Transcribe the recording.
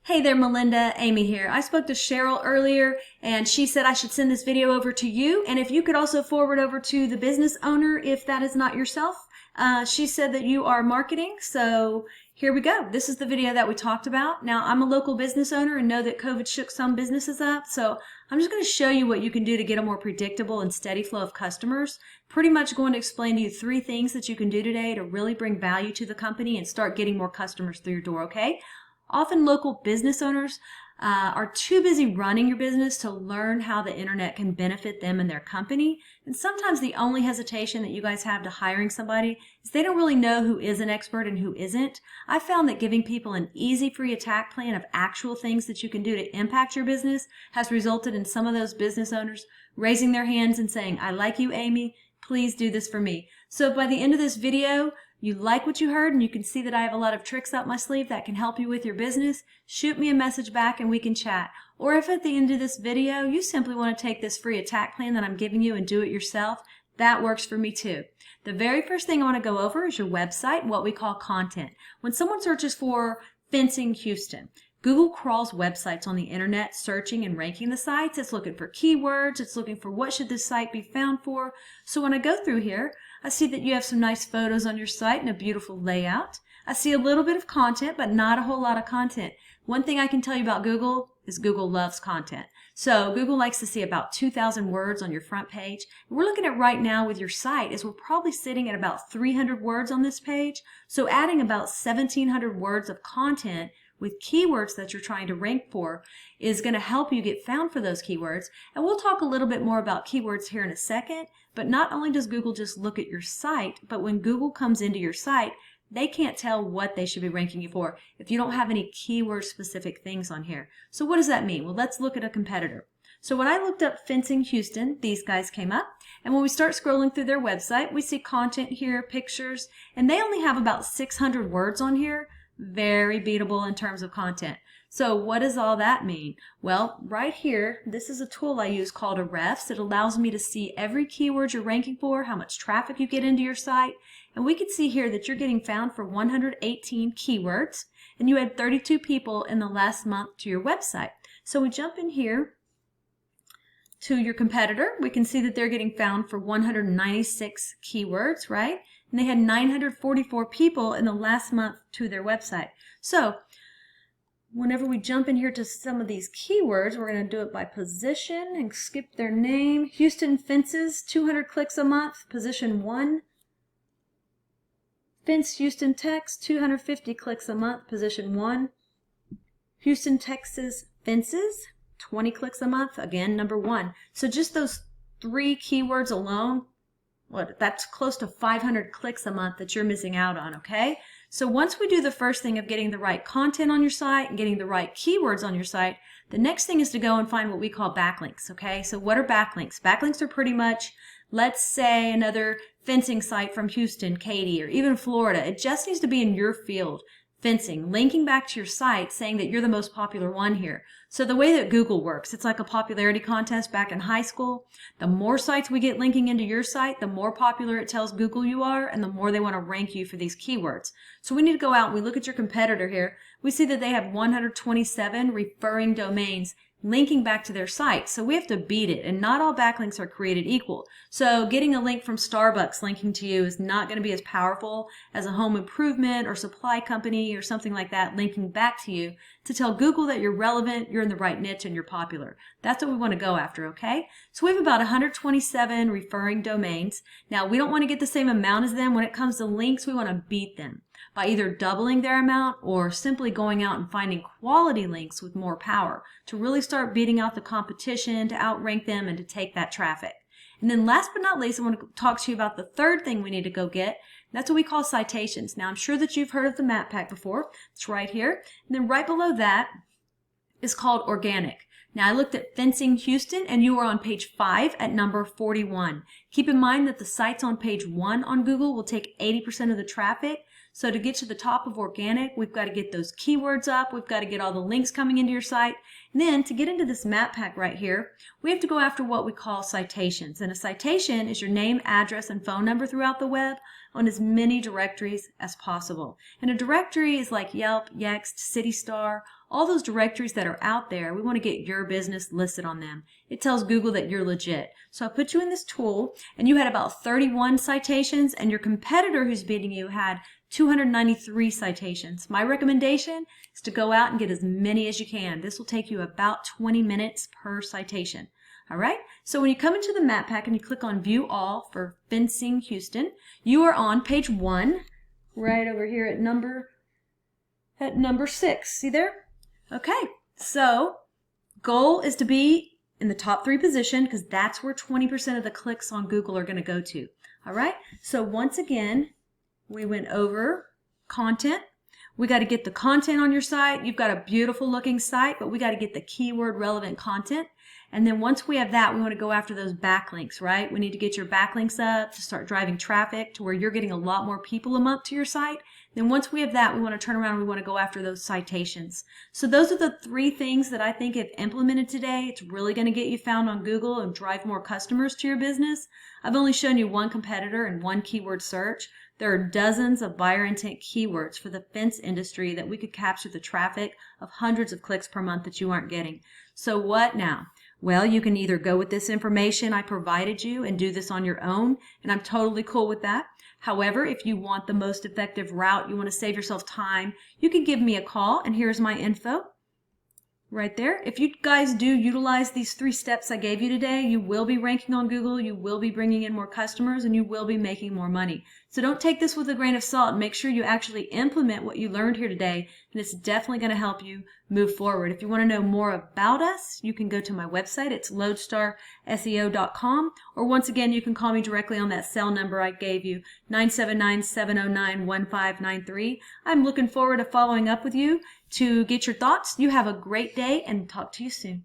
Hey there, Melinda. Amy here. I spoke to Cheryl earlier and she said I should send this video over to you. And if you could also forward over to the business owner if that is not yourself. She said that you are marketing. So here we go. This is the video that we talked about. Now, I'm a local business owner and know that COVID shook some businesses up. So I'm just going to show you what you can do to get a more predictable and steady flow of customers. Pretty much going to explain to you 3 things that you can do today to really bring value to the company and start getting more customers through your door, okay? Often local business owners are too busy running your business to learn how the internet can benefit them and their company. And sometimes the only hesitation that you guys have to hiring somebody is they don't really know who is an expert and who isn't. I found that giving people an easy free attack plan of actual things that you can do to impact your business has resulted in some of those business owners raising their hands and saying, "I like you, Amy. Please do this for me." So by the end of this video, you like what you heard and you can see that I have a lot of tricks up my sleeve that can help you with your business, shoot me a message back and we can chat. Or if at the end of this video you simply want to take this free attack plan that I'm giving you and do it yourself, that works for me too. The very first thing I want to go over is your website, what we call content. When someone searches for fencing Houston, Google crawls websites on the internet, searching and ranking the sites. It's looking for keywords. It's looking for what should this site be found for. So when I go through here, I see that you have some nice photos on your site and a beautiful layout. I see a little bit of content, but not a whole lot of content. One thing I can tell you about Google is Google loves content. So Google likes to see about 2,000 words on your front page. We're looking at right now with your site is we're probably sitting at about 300 words on this page. So adding about 1,700 words of content with keywords that you're trying to rank for is going to help you get found for those keywords. And we'll talk a little bit more about keywords here in a second. But not only does Google just look at your site, but when Google comes into your site, they can't tell what they should be ranking you for if you don't have any keyword specific things on here. So what does that mean? Well, let's look at a competitor. So when I looked up fencing Houston, these guys came up. And when we start scrolling through their website, we see content here, pictures, and they only have about 600 words on here. Very beatable in terms of content. So what does all that mean? Well, right here, this is a tool I use called a refs. It allows me to see every keyword you're ranking for, how much traffic you get into your site. And we can see here that you're getting found for 118 keywords, and you had 32 people in the last month to your website. So we jump in here to your competitor. We can see that they're getting found for 196 keywords, right? And they had 944 people in the last month to their website. So whenever we jump in here to some of these keywords, we're going to do it by position and skip their name. Houston fences, 200 clicks a month, position 1. Fence Houston Tex, 250 clicks a month, position 1. Houston, Texas fences, 20 clicks a month, again, number 1. So just those 3 keywords alone, that's close to 500 clicks a month that you're missing out on, okay? So once we do the first thing of getting the right content on your site and getting the right keywords on your site, the next thing is to go and find what we call backlinks, okay? So what are backlinks? Backlinks are pretty much, let's say, another fencing site from Houston, Katy, or even Florida. It just needs to be in your field. Fencing, linking back to your site, saying that you're the most popular one here. So the way that Google works, it's like a popularity contest back in high school. The more sites we get linking into your site, the more popular it tells Google you are, and the more they want to rank you for these keywords. So we need to go out and we look at your competitor here. We see that they have 127 referring domains linking back to their site. So we have to beat it, and not all backlinks are created equal. So getting a link from Starbucks linking to you is not going to be as powerful as a home improvement or supply company or something like that linking back to you to tell Google that you're relevant, you're in the right niche, and you're popular. That's what we want to go after, okay? So we have about 127 referring domains. Now, we don't want to get the same amount as them. When it comes to links, we want to beat them by either doubling their amount or simply going out and finding quality links with more power to really start beating out the competition, to outrank them, and to take that traffic. And then last but not least, I want to talk to you about the third thing we need to go get. That's what we call citations. Now, I'm sure that you've heard of the map pack before. It's right here. And then right below that is called organic. Now, I looked at fencing Houston, and you are on page 5 at number 41. Keep in mind that the sites on page 1 on Google will take 80% of the traffic. So to get to the top of organic, we've got to get those keywords up. We've got to get all the links coming into your site. And then to get into this map pack right here, we have to go after what we call citations. And a citation is your name, address, and phone number throughout the web on as many directories as possible. And a directory is like Yelp, Yext, CityStar, all those directories that are out there, we want to get your business listed on them. It tells Google that you're legit. So I put you in this tool, and you had about 31 citations, and your competitor who's beating you had 293 citations. My recommendation is to go out and get as many as you can. This will take you about 20 minutes per citation. All right, so when you come into the map pack and you click on View All for Fencing Houston, you are on page 1, right over here at number 6. See there? Okay, so goal is to be in the top 3 position because that's where 20% of the clicks on Google are going to go to. All right, so once again, we went over content. We got to get the content on your site. You've got a beautiful looking site, but we got to get the keyword relevant content. And then once we have that, we want to go after those backlinks, right? We need to get your backlinks up to start driving traffic to where you're getting a lot more people a month to your site. Then once we have that, we want to turn around and we want to go after those citations. So those are the 3 things that I think if implemented today, it's really going to get you found on Google and drive more customers to your business. I've only shown you 1 competitor and 1 keyword search. There are dozens of buyer intent keywords for the fence industry that we could capture the traffic of hundreds of clicks per month that you aren't getting. So what now? Well, you can either go with this information I provided you and do this on your own, and I'm totally cool with that. However, if you want the most effective route, you want to save yourself time, you can give me a call, and here's my info right there. If you guys do utilize these 3 steps I gave you today, you will be ranking on Google, you will be bringing in more customers, and you will be making more money. So don't take this with a grain of salt. Make sure you actually implement what you learned here today, and it's definitely going to help you move forward. If you want to know more about us, you can go to my website. It's loadstarseo.com, or once again, you can call me directly on that cell number I gave you, 979-709-1593. I'm looking forward to following up with you to get your thoughts. You have a great day and talk to you soon.